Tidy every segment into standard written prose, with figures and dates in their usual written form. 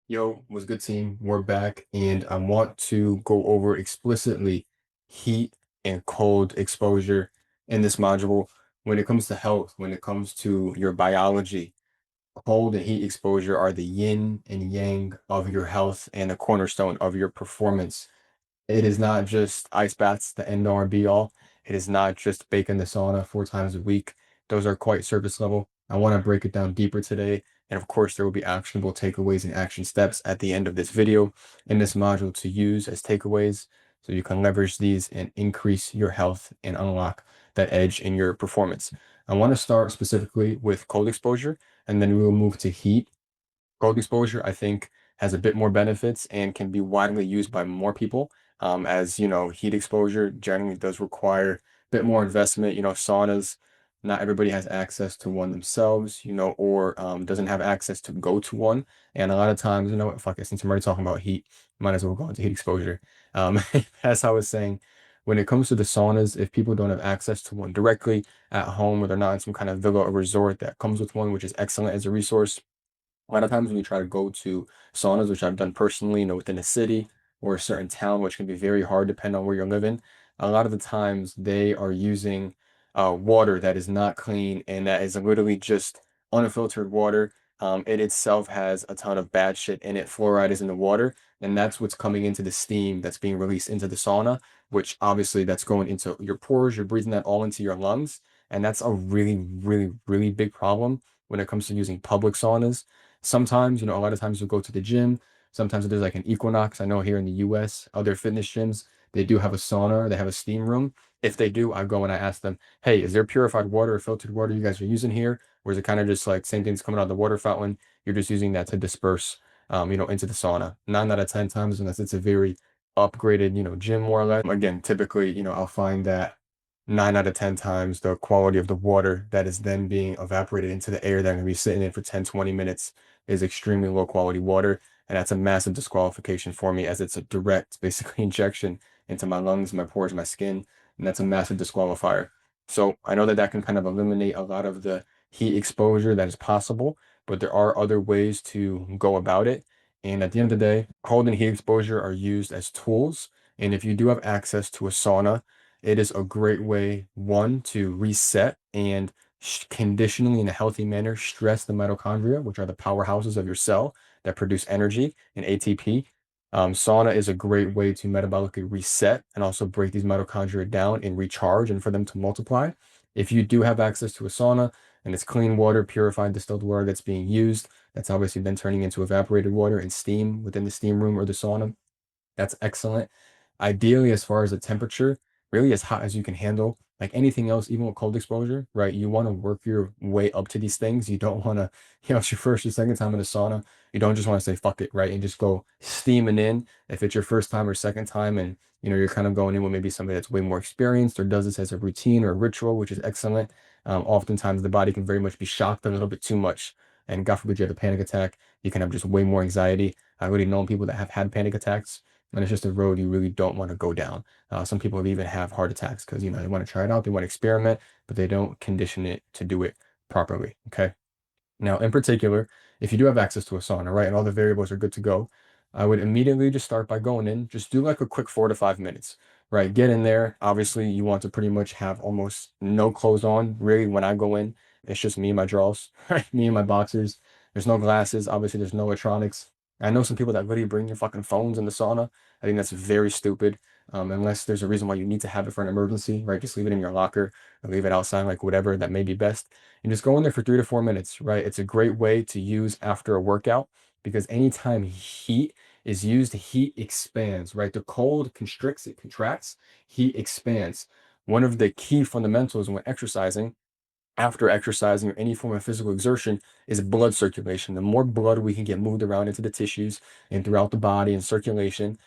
Yo, what's good, team? We're back, and I want to go over explicitly heat and cold exposure in this module. When it comes to health, when it comes to your biology, cold and heat exposure are the yin and yang of your health and the cornerstone of your performance. It is not just ice baths, the end all and be all. It is not just baking the sauna 4 times a week. Those are quite surface level. I want to break it down deeper today. And of course, there will be actionable takeaways and action steps at the end of this video in this module to use as takeaways so you can leverage these and increase your health and unlock that edge in your performance. I want to start specifically with cold exposure, and then we will move to heat. Cold exposure, I think, has a bit more benefits and can be widely used by more people. As you know, heat exposure generally does require a bit more investment. Saunas, not everybody has access to one themselves, or doesn't have access to go to one. And a lot of times, fuck it, since I'm already talking about heat, might as well go into heat exposure. Um, as I was saying, when it comes to the saunas, if people don't have access to one directly at home, or they're not in some kind of villa or resort that comes with one, which is excellent as a resource, a lot of times when you try to go to saunas, which I've done personally, within a city or a certain town, which can be very hard depending on where you're living, a lot of the times they are using water that is not clean and that is literally just unfiltered water. It itself has a ton of bad shit in it. Fluoride is in the water, and that's what's coming into the steam that's being released into the sauna, which obviously that's going into your pores. You're breathing that all into your lungs, and that's a really, really, really big problem when it comes to using public saunas. Sometimes, a lot of times you'll go to the gym. Sometimes there's like an Equinox. I know here in the US, other fitness gyms, they do have a sauna, they have a steam room. If they do, I go and I ask them, hey, is there purified water or filtered water you guys are using here? Or is it kind of just like same things coming out of the water fountain? You're just using that to disperse, into the sauna. 9 out of 10 times, unless it's a very upgraded, gym more or less. Again, typically, I'll find that 9 out of 10 times the quality of the water that is then being evaporated into the air that I'm going to be sitting in for 10, 20 minutes is extremely low quality water. And that's a massive disqualification for me as it's a direct, basically, injection into my lungs, my pores, my skin. And that's a massive disqualifier. So I know that that can kind of eliminate a lot of the heat exposure that is possible, but there are other ways to go about it. And at the end of the day, cold and heat exposure are used as tools. And if you do have access to a sauna, it is a great way, one, to reset and conditionally in a healthy manner stress the mitochondria, which are the powerhouses of your cell that produce energy and ATP. Sauna is a great way to metabolically reset and also break these mitochondria down and recharge and for them to multiply. If you do have access to a sauna and it's clean water, purified distilled water that's being used, that's obviously then turning into evaporated water and steam within the steam room or the sauna. That's excellent. Ideally, as far as the temperature, really as hot as you can handle. Like anything else, even with cold exposure, right? You want to work your way up to these things. You don't want to, it's your first or second time in a sauna. You don't just want to say fuck it, right? And just go steaming in. If it's your first time or second time and you're kind of going in with maybe somebody that's way more experienced or does this as a routine or a ritual, which is excellent. Oftentimes the body can very much be shocked a little bit too much. And God forbid you have a panic attack, you can have just way more anxiety. I've already known people that have had panic attacks and it's just a road you really don't want to go down. Some people even have heart attacks because they want to try it out, they want to experiment, but they don't condition it to do it properly. Okay. Now, in particular, if you do have access to a sauna, right, and all the variables are good to go, I would immediately just start by going in, just do like a quick 4 to 5 minutes, right? Get in there. Obviously, you want to pretty much have almost no clothes on. Really, when I go in, it's just me and my drawers, right? Me and my boxers. There's no glasses. Obviously, there's no electronics. I know some people that literally bring their fucking phones in the sauna. I think that's very stupid. Unless there's a reason why you need to have it for an emergency, right? Just leave it in your locker or leave it outside, like whatever that may be best, and just go in there for 3 to 4 minutes, right? It's a great way to use after a workout because anytime heat is used, heat expands, right? The cold constricts, it contracts, heat expands. One of the key fundamentals when exercising, after exercising or any form of physical exertion, is blood circulation. The more blood we can get moved around into the tissues and throughout the body and circulation,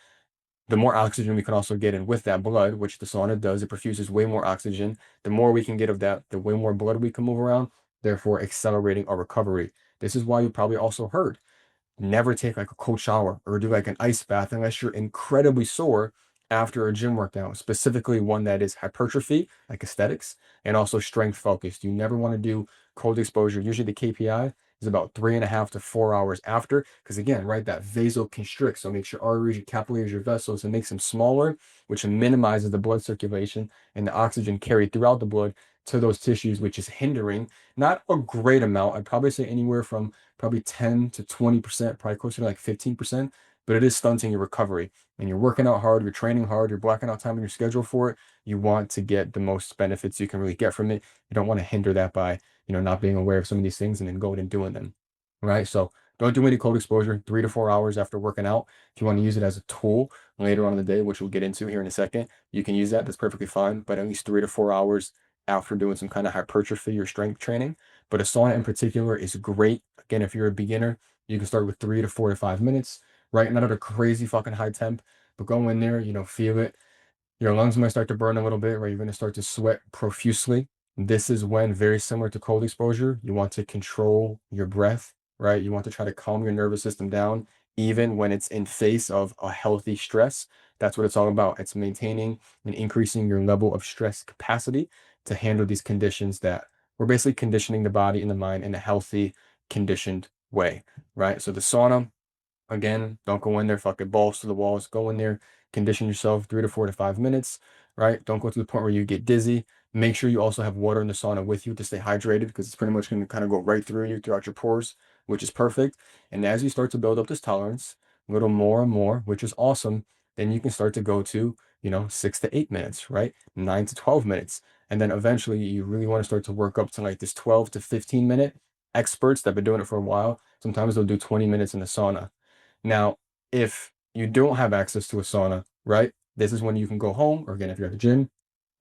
the more oxygen we can also get in with that blood, which the sauna does. It perfuses way more oxygen. The more we can get of that, the way more blood we can move around, therefore accelerating our recovery. This is why you probably also heard never take like a cold shower or do like an ice bath unless you're incredibly sore after a gym workout, specifically one that is hypertrophy, like aesthetics, and also strength focused. You never want to do cold exposure. Usually the KPI is about 3.5 to 4 hours after. Because again, right, that vasoconstricts. So it makes your arteries, your capillaries, your vessels, it makes them smaller, which minimizes the blood circulation and the oxygen carried throughout the blood to those tissues, which is hindering not a great amount. I'd probably say anywhere from probably 10 to 20%, probably closer to like 15%, but it is stunting your recovery. And you're working out hard, you're training hard, you're blocking out time in your schedule for it. You want to get the most benefits you can really get from it. You don't want to hinder that by, not being aware of some of these things and then going and doing them. Right. So don't do any cold exposure 3 to 4 hours after working out. If you want to use it as a tool later on in the day, which we'll get into here in a second, you can use that. That's perfectly fine. But at least 3 to 4 hours after doing some kind of hypertrophy or strength training. But a sauna in particular is great. Again, if you're a beginner, you can start with 3 to 4 to 5 minutes, right? Not at a crazy fucking high temp, but go in there, feel it. Your lungs might start to burn a little bit, right? You're going to start to sweat profusely. This is when, very similar to cold exposure, you want to control your breath, right? You want to try to calm your nervous system down, even when it's in face of a healthy stress. That's what it's all about. It's maintaining and increasing your level of stress capacity to handle these conditions that we're basically conditioning the body and the mind in a healthy, conditioned way, right? So the sauna, again, don't go in there fucking balls to the walls. Go in there, condition yourself 3 to 4 to 5 minutes, right? Don't go to the point where you get dizzy. Make sure you also have water in the sauna with you to stay hydrated because it's pretty much going to kind of go right through you throughout your pores, which is perfect. And as you start to build up this tolerance, a little more and more, which is awesome, then you can start to go to, 6 to 8 minutes, right? 9 to 12 minutes. And then eventually you really want to start to work up to like this 12 to 15 minute. Experts that have been doing it for a while, sometimes they'll do 20 minutes in the sauna. Now, if you don't have access to a sauna, right? This is when you can go home, or again, if you're at the gym,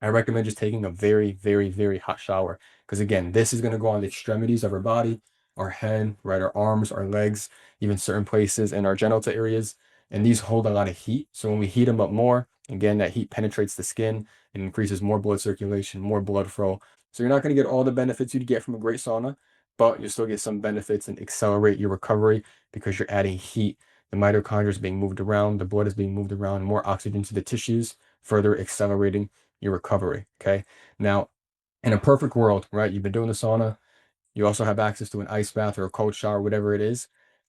I recommend just taking a very, very, very hot shower. Because again, this is going to go on the extremities of our body, our head, right? Our arms, our legs, even certain places in our genital areas. And these hold a lot of heat. So when we heat them up more, again, that heat penetrates the skin and increases more blood circulation, more blood flow. So you're not going to get all the benefits you'd get from a great sauna, but you'll still get some benefits and accelerate your recovery because you're adding heat. The mitochondria is being moved around, the blood is being moved around, more oxygen to the tissues, further accelerating your recovery. Okay. Now, in a perfect world, right? You've been doing the sauna, you also have access to an ice bath or a cold shower, whatever it is,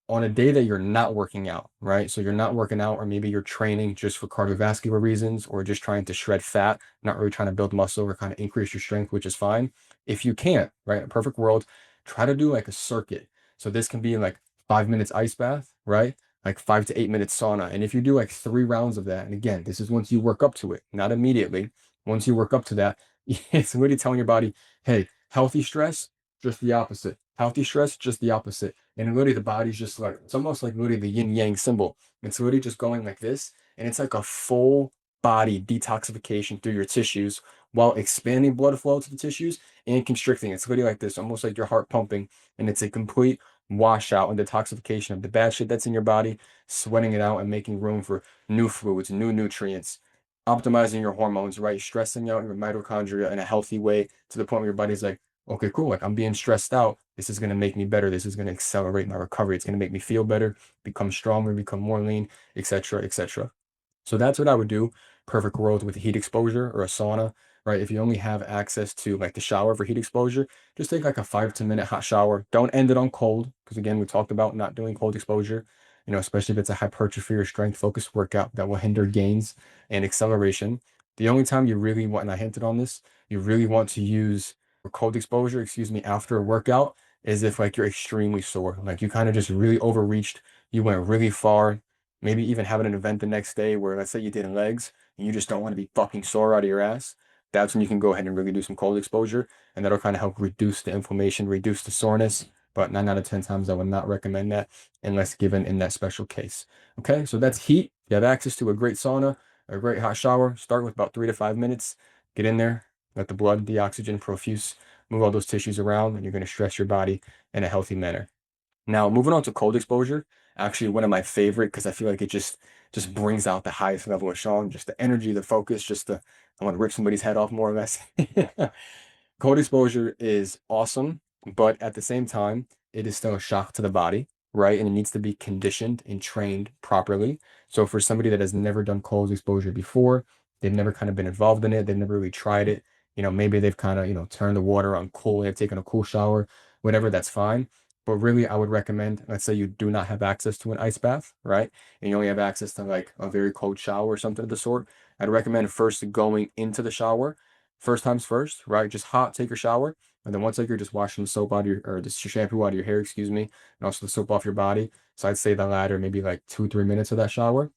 on a day that you're not working out, right? So you're not working out, or maybe you're training just for cardiovascular reasons, or just trying to shred fat, not really trying to build muscle or kind of increase your strength, which is fine. If you can't, right? In a perfect world, try to do like a circuit. So this can be like 5 minutes ice bath, right? Like 5 to 8 minutes sauna. And if you do like 3 rounds of that, and again, this is once you work up to it, not immediately. Once you work up to that, it's really telling your body, hey, healthy stress, just the opposite. Healthy stress, just the opposite. And literally the body's just like, it's almost like literally the yin yang symbol. It's literally just going like this. And it's like a full body detoxification through your tissues while expanding blood flow to the tissues and constricting. It's literally like this, almost like your heart pumping. And it's a complete washout and detoxification of the bad shit that's in your body, sweating it out and making room for new fluids, new nutrients, optimizing your hormones, right? Stressing out your mitochondria in a healthy way to the point where your body's like, okay, cool. Like I'm being stressed out. This is going to make me better. This is going to accelerate my recovery. It's going to make me feel better, become stronger, become more lean, etc., etc. So that's what I would do. Perfect world with heat exposure or a sauna, right? If you only have access to like the shower for heat exposure, just take like a 5 to 10 minute hot shower. Don't end it on cold because again, we talked about not doing cold exposure, especially if it's a hypertrophy or strength focused workout that will hinder gains and acceleration. The only time you really want, and I hinted on this, you really want to use cold exposure, excuse me, after a workout is if like you're extremely sore, like you kind of just really overreached, you went really far, maybe even having an event the next day where let's say you did legs and you just don't want to be fucking sore out of your ass. That's when you can go ahead and really do some cold exposure and that'll kind of help reduce the inflammation, reduce the soreness. But 9 out of 10 times, I would not recommend that unless given in that special case. Okay, so that's heat. You have access to a great sauna, a great hot shower. Start with about 3 to 5 minutes. Get in there, let the blood, the oxygen profuse, move all those tissues around, and you're going to stress your body in a healthy manner. Now, moving on to cold exposure, actually one of my favorite because I feel like it just brings out the highest level of Sean, just the energy, the focus, just the I want to rip somebody's head off more or less. Cold exposure is awesome, but at the same time, it is still a shock to the body, right? And it needs to be conditioned and trained properly. So for somebody that has never done cold exposure before, they've never kind of been involved in it, they've never really tried it. Maybe they've kind of, turned the water on cool, they've taken a cool shower, whatever, that's fine. But really, I would recommend, let's say you do not have access to an ice bath, right? And you only have access to like a very cold shower or something of the sort. I'd recommend first going into the shower, first times first, right? Just hot, take your shower. And then once like you're just washing the soap out of your, or the shampoo out of your hair, excuse me, and also the soap off your body. So I'd say the latter, maybe like 2, 3 minutes of that shower.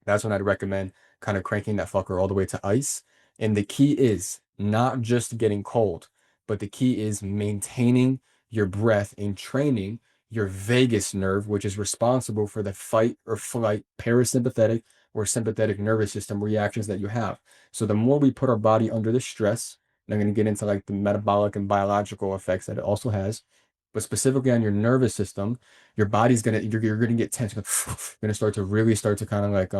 That's when I'd recommend kind of cranking that fucker all the way to ice. And the key is not just getting cold, but the key is maintaining your breath and training your vagus nerve, which is responsible for the fight or flight parasympathetic or sympathetic nervous system reactions that you have. So the more we put our body under the stress, and I'm going to get into like the metabolic and biological effects that it also has, but specifically on your nervous system, your body's gonna you're gonna get tense. You're gonna start to really start to kind of like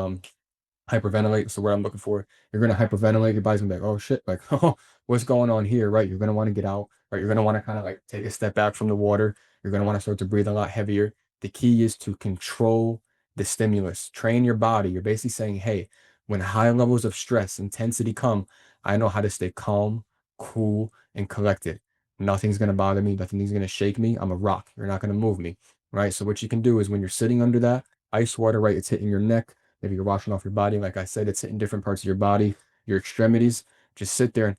hyperventilate. So what I'm looking for, you're gonna hyperventilate. Your body's gonna be like, oh shit, like oh, what's going on here, right? You're gonna want to get out, right? You're gonna want to kind of like take a step back from the water. You're gonna want to start to breathe a lot heavier. The key is to control the stimulus. Train your body. You're basically saying, hey, when high levels of stress, intensity come, I know how to stay calm, cool, and collected. Nothing's gonna bother me. Nothing's gonna shake me. I'm a rock. You're not gonna move me, right? So what you can do is when you're sitting under that ice water, right? It's hitting your neck. Maybe you're washing off your body. Like I said, it's hitting different parts of your body, your extremities. Just sit there and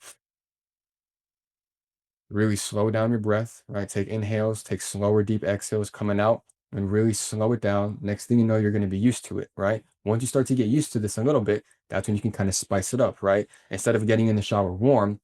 really slow down your breath, right? Take inhales, take slower, deep exhales coming out, and really slow it down. Next thing you know, you're going to be used to it, right? Once you start to get used to this a little bit, that's when you can kind of spice it up, right? Instead of getting in the shower warm,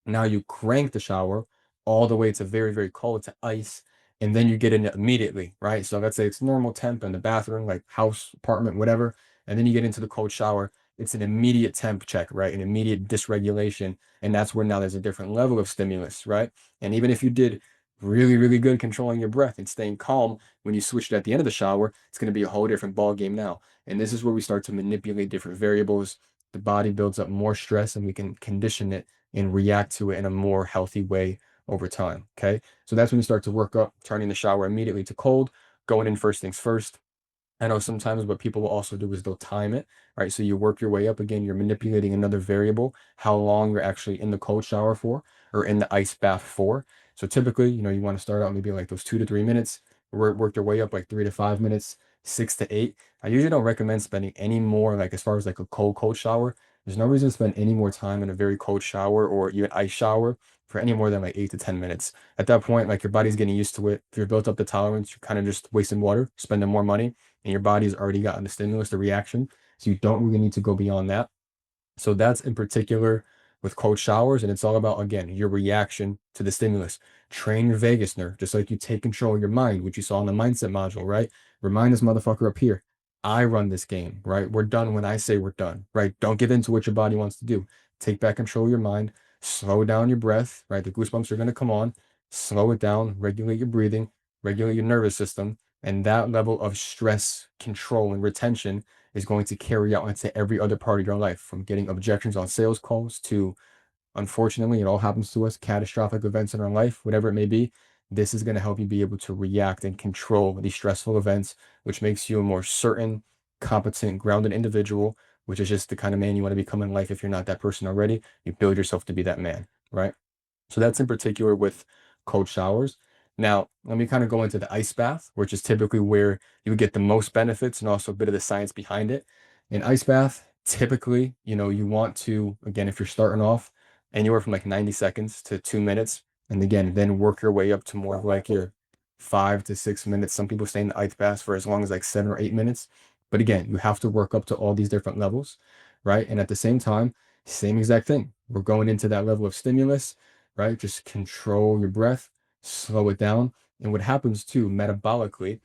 now you crank the shower all the way to very, very cold to ice, and then you get in it immediately, right? So let's say it's normal temp in the bathroom, like house, apartment, whatever, and then you get into the cold shower. It's an immediate temp check, right? An immediate dysregulation. And that's where now there's a different level of stimulus, right? And even if you did really, really good controlling your breath and staying calm when you switched at the end of the shower, it's going to be a whole different ball game now. And this is where we start to manipulate different variables. The body builds up more stress and we can condition it and react to it in a more healthy way over time. Okay. So that's when you start to work up, turning the shower immediately to cold, going in first things first. I know sometimes what people will also do is they'll time it, right? So you work your way up again, you're manipulating another variable, how long you're actually in the cold shower for or in the ice bath for. So typically, you want to start out maybe like those 2 to 3 minutes, work your way up like 3 to 5 minutes, 6 to 8. I usually don't recommend spending any more, like as far as like a cold shower. There's no reason to spend any more time in a very cold shower or even ice shower for any more than like 8 to 10 minutes. At that point, like your body's getting used to it. If you're built up the tolerance, you're kind of just wasting water, spending more money and your body's already gotten the stimulus, the reaction. So you don't really need to go beyond that. So that's in particular with cold showers. And it's all about, again, your reaction to the stimulus. Train your vagus nerve, just like you take control of your mind, which you saw in the mindset module, right? Remind this motherfucker up here. I run this game, right? We're done when I say we're done, right? Don't give in to what your body wants to do. Take back control of your mind, slow down your breath, right? The goosebumps are going to come on, slow it down, regulate your breathing, regulate your nervous system. And that level of stress control and retention is going to carry out into every other part of your life, from getting objections on sales calls to, unfortunately, it all happens to us, catastrophic events in our life, whatever it may be. This is going to help you be able to react and control these stressful events, which makes you a more certain, competent, grounded individual, which is just the kind of man you want to become in life. If you're not that person already, you build yourself to be that man, right? So that's in particular with cold showers. Now, let me kind of go into the ice bath, which is typically where you would get the most benefits and also a bit of the science behind it. An ice bath, typically, you want to, again, if you're starting off anywhere from like 90 seconds to 2 minutes, and again, then work your way up to more of like your 5 to 6 minutes. Some people stay in the ice bath for as long as like 7 or 8 minutes. But again, you have to work up to all these different levels, right? And at the same time, same exact thing. We're going into that level of stimulus, right? Just control your breath, slow it down. And what happens too metabolically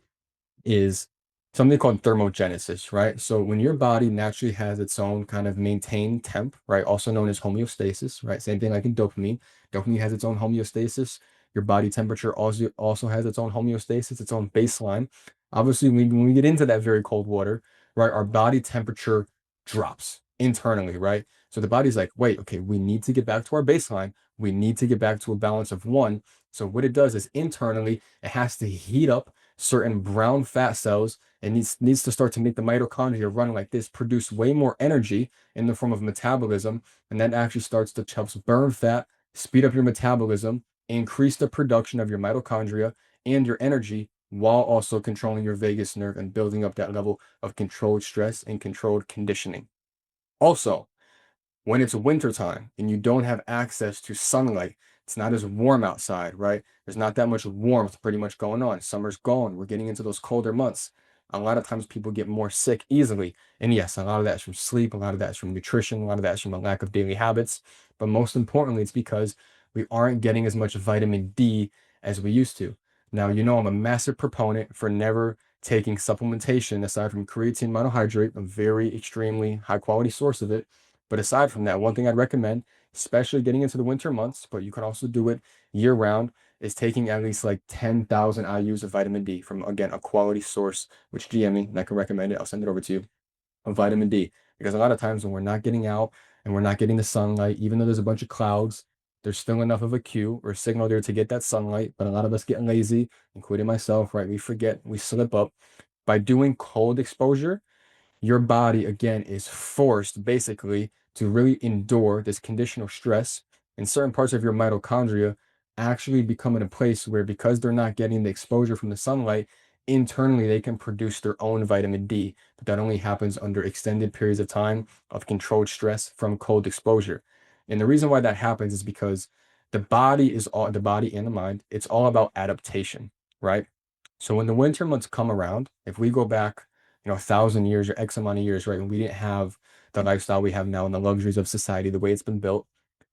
is something called thermogenesis, right? So when your body naturally has its own kind of maintained temp, right? Also known as homeostasis, right? Same thing like in dopamine. Dopamine has its own homeostasis. Your body temperature also has its own homeostasis, its own baseline. Obviously, when we get into that very cold water, right, our body temperature drops internally, right? So the body's like, wait, okay, we need to get back to our baseline. We need to get back to a balance of one. So what it does is internally, it has to heat up certain brown fat cells and needs to start to make the mitochondria run like this, produce way more energy in the form of metabolism. And that actually starts to help burn fat, speed up your metabolism, increase the production of your mitochondria, and your energy while also controlling your vagus nerve and building up that level of controlled stress and controlled conditioning. Also, when it's wintertime and you don't have access to sunlight, it's not as warm outside, right? There's not that much warmth pretty much going on. Summer's gone. We're getting into those colder months. A lot of times people get more sick easily. And yes, a lot of that's from sleep, a lot of that's from nutrition, a lot of that's from a lack of daily habits. But most importantly, it's because we aren't getting as much vitamin D as we used to. Now, I'm a massive proponent for never taking supplementation aside from creatine monohydrate, a very extremely high quality source of it. But aside from that, one thing I'd recommend, especially getting into the winter months, but you can also do it year round, is taking at least like 10,000 IUs of vitamin D from, again, a quality source, which GM me and I can recommend it. I'll send it over to you, of vitamin D. Because a lot of times when we're not getting out and we're not getting the sunlight, even though there's a bunch of clouds, there's still enough of a cue or signal there to get that sunlight. But a lot of us get lazy, including myself, right? We forget, we slip up. By doing cold exposure, your body again is forced basically to really endure this conditional stress, and certain parts of your mitochondria actually become in a place where, because they're not getting the exposure from the sunlight, internally they can produce their own vitamin D, but that only happens under extended periods of time of controlled stress from cold exposure. And the reason why that happens is because the body and the mind, it's all about adaptation, right? So when the winter months come around, if we go back, 1,000 years or X amount of years, right? When we didn't have the lifestyle we have now and the luxuries of society, the way it's been built,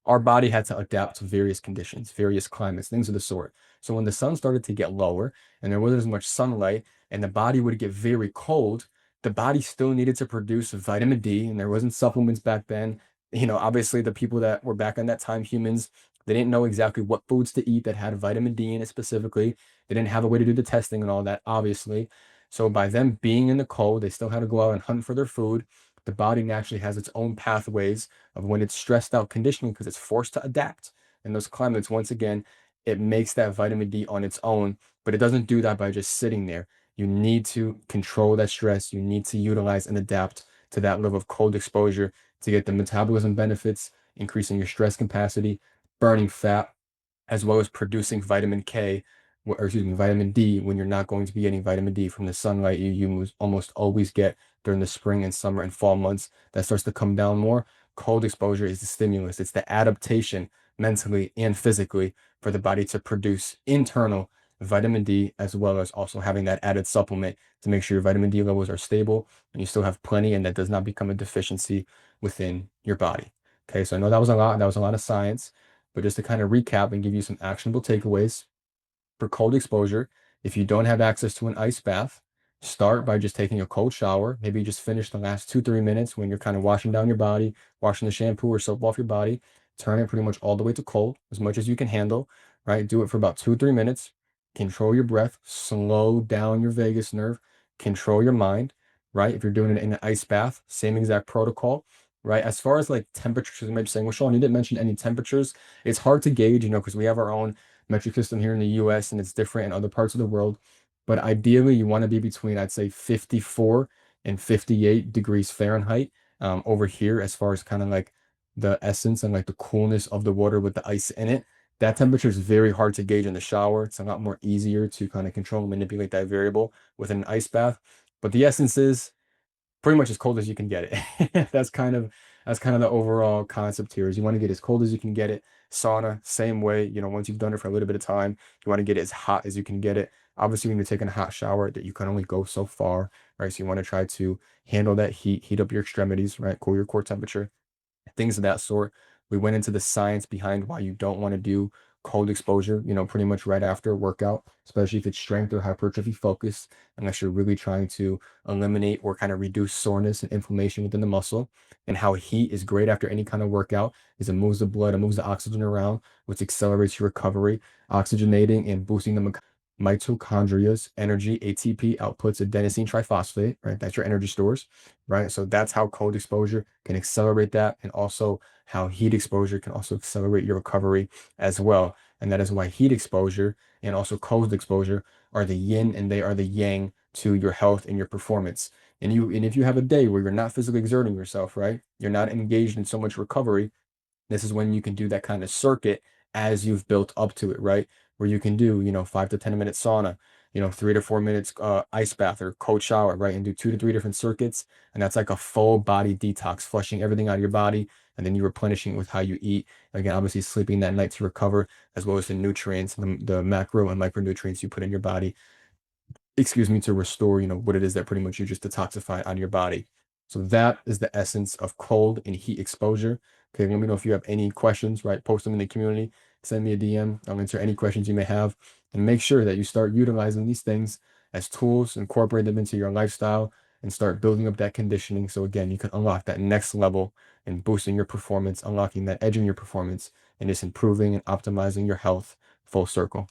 our body had to adapt to various conditions, various climates, things of the sort. So when the sun started to get lower and there wasn't as much sunlight and the body would get very cold, the body still needed to produce vitamin D, and there wasn't supplements back then. Obviously the people that were back in that time, humans, they didn't know exactly what foods to eat that had vitamin D in it specifically. They didn't have a way to do the testing and all that, obviously. So by them being in the cold, they still had to go out and hunt for their food. The body naturally has its own pathways of when it's stressed out conditioning because it's forced to adapt. In those climates, once again, it makes that vitamin D on its own, but it doesn't do that by just sitting there. You need to control that stress. You need to utilize and adapt to that level of cold exposure to get the metabolism benefits, increasing your stress capacity, burning fat, as well as producing vitamin K, or excuse me, vitamin D, when you're not going to be getting vitamin D from the sunlight you almost always get during the spring and summer and fall months. That starts to come down more. Cold exposure is the stimulus. It's the adaptation mentally and physically for the body to produce internal vitamin D, as well as also having that added supplement to make sure your vitamin D levels are stable and you still have plenty and that does not become a deficiency within your body. Okay, so I know that was a lot. That was a lot of science. But just to kind of recap and give you some actionable takeaways for cold exposure, if you don't have access to an ice bath, start by just taking a cold shower. Maybe just finish the last 2, 3 minutes when you're kind of washing down your body, washing the shampoo or soap off your body. Turn it pretty much all the way to cold, as much as you can handle, right? Do it for about 2, 3 minutes. Control your breath, slow down your vagus nerve, control your mind, right? If you're doing it in an ice bath, same exact protocol, right? As far as like temperatures, you might be saying, well, Sean, you didn't mention any temperatures. It's hard to gauge, because we have our own metric system here in the US and it's different in other parts of the world. But ideally, you want to be between, I'd say, 54 and 58 degrees Fahrenheit over here, as far as kind of like the essence and like the coolness of the water with the ice in it. That temperature is very hard to gauge in the shower. It's a lot more easier to kind of control and manipulate that variable with an ice bath. But the essence is pretty much as cold as you can get it. That's kind of the overall concept here, is you want to get as cold as you can get it. Sauna, same way, once you've done it for a little bit of time, you want to get it as hot as you can get it. Obviously, when you're taking a hot shower, that you can only go so far, right? So you want to try to handle that heat up your extremities, right? Cool your core temperature, things of that sort. We went into the science behind why you don't want to do cold exposure, pretty much right after a workout, especially if it's strength or hypertrophy focused, unless you're really trying to eliminate or kind of reduce soreness and inflammation within the muscle. And how heat is great after any kind of workout is it moves the blood, it moves the oxygen around, which accelerates your recovery, oxygenating and boosting the mitochondria's energy. ATP outputs adenosine triphosphate, right? That's your energy stores, right? So that's how cold exposure can accelerate that, and also how heat exposure can also accelerate your recovery as well. And that is why heat exposure and also cold exposure are the yin and they are the yang to your health and your performance. And if you have a day where you're not physically exerting yourself, right? You're not engaged in so much recovery, this is when you can do that kind of circuit as you've built up to it, right? where you can do, 5 to 10 minute sauna, 3 to 4 minutes ice bath or cold shower, right? And do 2 to 3 different circuits. And that's like a full body detox, flushing everything out of your body. And then you replenishing it with how you eat. Again, obviously sleeping that night to recover, as well as the nutrients, the macro and micronutrients you put in your body, excuse me, to restore, what it is that pretty much you just detoxify out of your body. So that is the essence of cold and heat exposure. Okay, let me know if you have any questions, right? Post them in the community, send me a DM. I'll answer any questions you may have. And make sure that you start utilizing these things as tools, incorporate them into your lifestyle, and start building up that conditioning. So again, you can unlock that next level and boosting your performance, unlocking that edge in your performance, and just improving and optimizing your health full circle.